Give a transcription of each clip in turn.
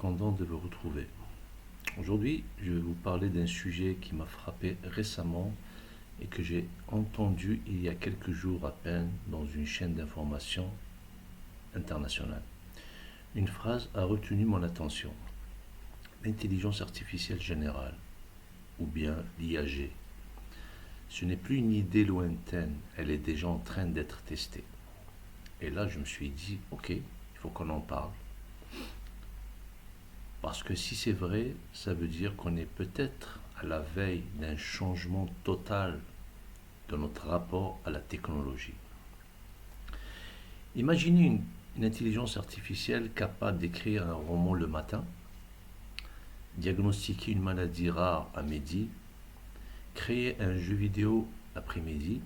content de vous retrouver. Aujourd'hui, je vais vous parler d'un sujet qui m'a frappé récemment et que j'ai entendu il y a quelques jours à peine dans une chaîne d'information internationale. Une phrase a retenu mon attention. L'intelligence artificielle générale, ou bien l'IAG. Ce n'est plus une idée lointaine, elle est déjà en train d'être testée. Et là, je me suis dit, ok, il faut qu'on en parle. Parce que si c'est vrai, ça veut dire qu'on est peut-être à la veille d'un changement total de notre rapport à la technologie. Imaginez une intelligence artificielle capable d'écrire un roman le matin, diagnostiquer une maladie rare à midi, créer un jeu vidéo l'après-midi,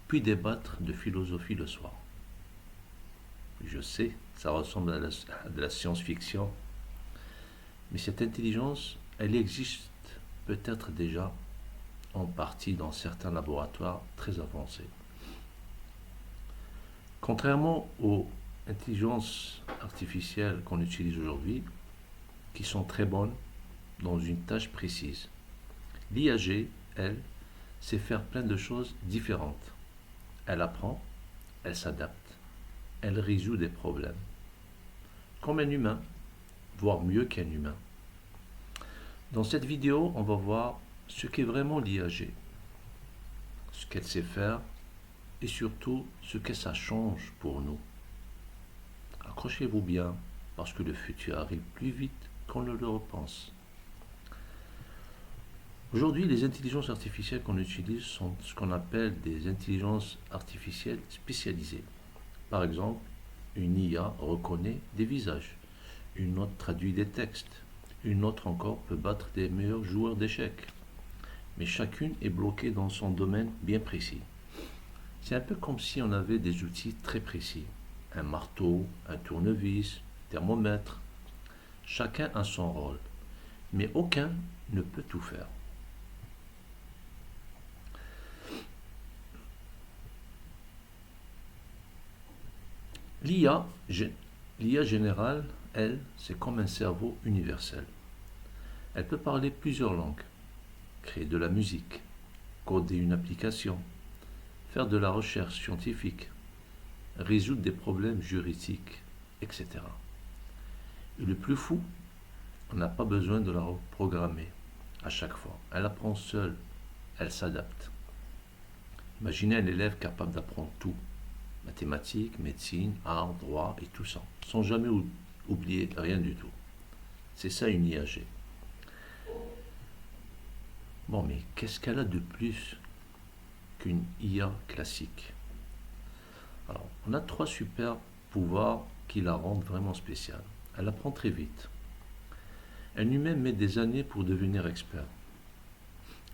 puis débattre de philosophie le soir. Je sais, ça ressemble à de la science-fiction, mais cette intelligence, elle existe peut-être déjà en partie dans certains laboratoires très avancés. Contrairement aux intelligences artificielles qu'on utilise aujourd'hui, qui sont très bonnes dans une tâche précise, l'IAG, elle, sait faire plein de choses différentes. Elle apprend, elle s'adapte, elle résout des problèmes. Comme un humain, voire mieux qu'un humain. Dans cette vidéo, on va voir ce qu'est vraiment l'IAG, ce qu'elle sait faire et surtout ce que ça change pour nous. Accrochez-vous bien parce que le futur arrive plus vite qu'on ne le repense. Aujourd'hui, les intelligences artificielles qu'on utilise sont ce qu'on appelle des intelligences artificielles spécialisées. Par exemple, une IA reconnaît des visages, une autre traduit des textes, une autre encore peut battre des meilleurs joueurs d'échecs. Mais chacune est bloquée dans son domaine bien précis. C'est un peu comme si on avait des outils très précis. Un marteau, un tournevis, un thermomètre. Chacun a son rôle, mais aucun ne peut tout faire. L'IA, l'IA générale, elle, c'est comme un cerveau universel. Elle peut parler plusieurs langues, créer de la musique, coder une application, faire de la recherche scientifique, résoudre des problèmes juridiques, etc. Et le plus fou, on n'a pas besoin de la reprogrammer à chaque fois. Elle apprend seule, elle s'adapte. Imaginez un élève capable d'apprendre tout, mathématiques, médecine, art, droit et tout ça, sans jamais oublier rien du tout. C'est ça une IAG. Bon, mais qu'est-ce qu'elle a de plus qu'une IA classique? Alors, on a 3 super pouvoirs qui la rendent vraiment spéciale. Elle apprend très vite. Un humain met des années pour devenir expert.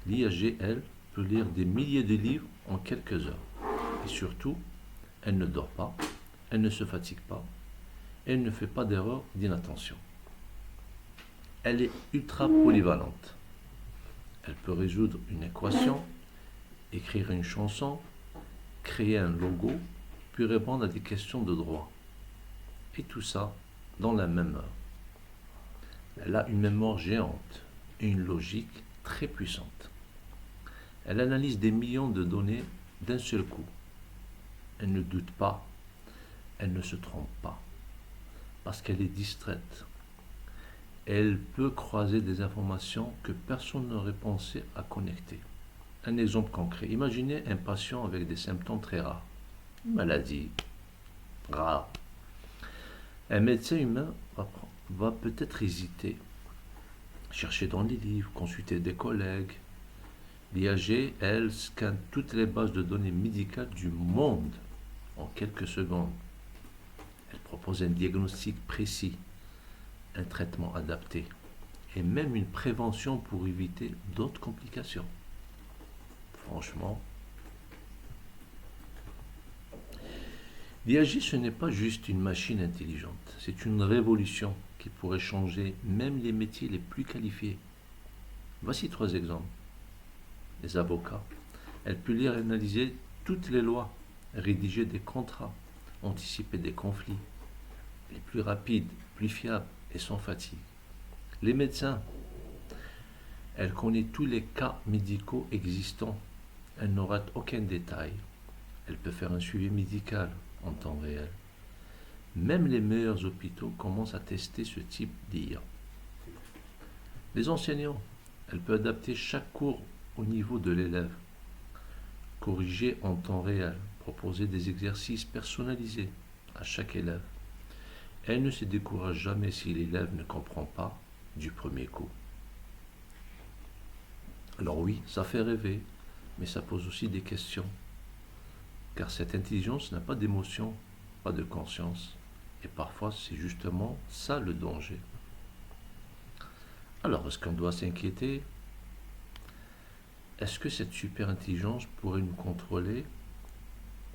L'IAG, elle, peut lire des milliers de livres en quelques heures. Et surtout, elle ne dort pas, elle ne se fatigue pas, elle ne fait pas d'erreur d'inattention. Elle est ultra polyvalente. Elle peut résoudre une équation, écrire une chanson, créer un logo, puis répondre à des questions de droit. Et tout ça dans la même heure. Elle a une mémoire géante et une logique très puissante. Elle analyse des millions de données d'un seul coup. Elle ne doute pas, elle ne se trompe pas, parce qu'elle est distraite. Elle peut croiser des informations que personne n'aurait pensé à connecter. Un exemple concret, imaginez un patient avec des symptômes très rares, une maladie rare. Un médecin humain va peut-être hésiter, chercher dans les livres, consulter des collègues. L'IAG, elle, scanne toutes les bases de données médicales du monde en quelques secondes. Elle propose un diagnostic précis, un traitement adapté et même une prévention pour éviter d'autres complications. Franchement, l'IAG, ce n'est pas juste une machine intelligente, c'est une révolution qui pourrait changer même les métiers les plus qualifiés. Voici 3 exemples. Les avocats, elle peut lire et analyser toutes les lois, rédiger des contrats, anticiper des conflits. Elle est plus rapide, plus fiable et sans fatigue. Les médecins, elle connaît tous les cas médicaux existants. Elle ne rate aucun détail. Elle peut faire un suivi médical en temps réel. Même les meilleurs hôpitaux commencent à tester ce type d'IA. Les enseignants, elle peut adapter chaque cours au niveau de l'élève, corriger en temps réel, proposer des exercices personnalisés à chaque élève. Elle ne se décourage jamais si l'élève ne comprend pas du premier coup. Alors oui, ça fait rêver, mais ça pose aussi des questions. Car cette intelligence n'a pas d'émotion, pas de conscience. Et parfois, c'est justement ça le danger. Alors, est-ce qu'on doit s'inquiéter? Est-ce que cette super intelligence pourrait nous contrôler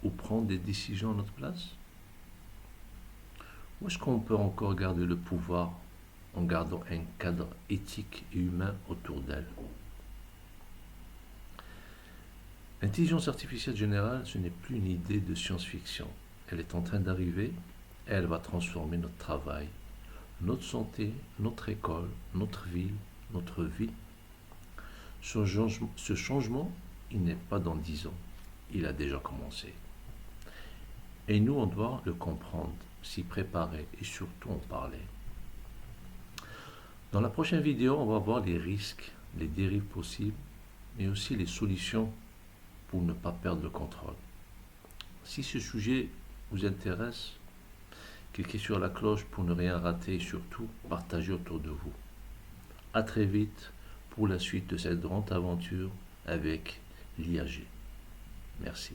ou prendre des décisions à notre place? Ou est-ce qu'on peut encore garder le pouvoir en gardant un cadre éthique et humain autour d'elle? L'intelligence artificielle générale, ce n'est plus une idée de science-fiction. Elle est en train d'arriver et elle va transformer notre travail, notre santé, notre école, notre ville, notre vie. Ce changement, il n'est pas dans 10 ans. Il a déjà commencé. Et nous, on doit le comprendre, s'y préparer et surtout en parler. Dans la prochaine vidéo, on va voir les risques, les dérives possibles, mais aussi les solutions pour ne pas perdre le contrôle. Si ce sujet vous intéresse, cliquez sur la cloche pour ne rien rater et surtout partagez autour de vous. À très vite pour la suite de cette grande aventure avec l'IAG. Merci.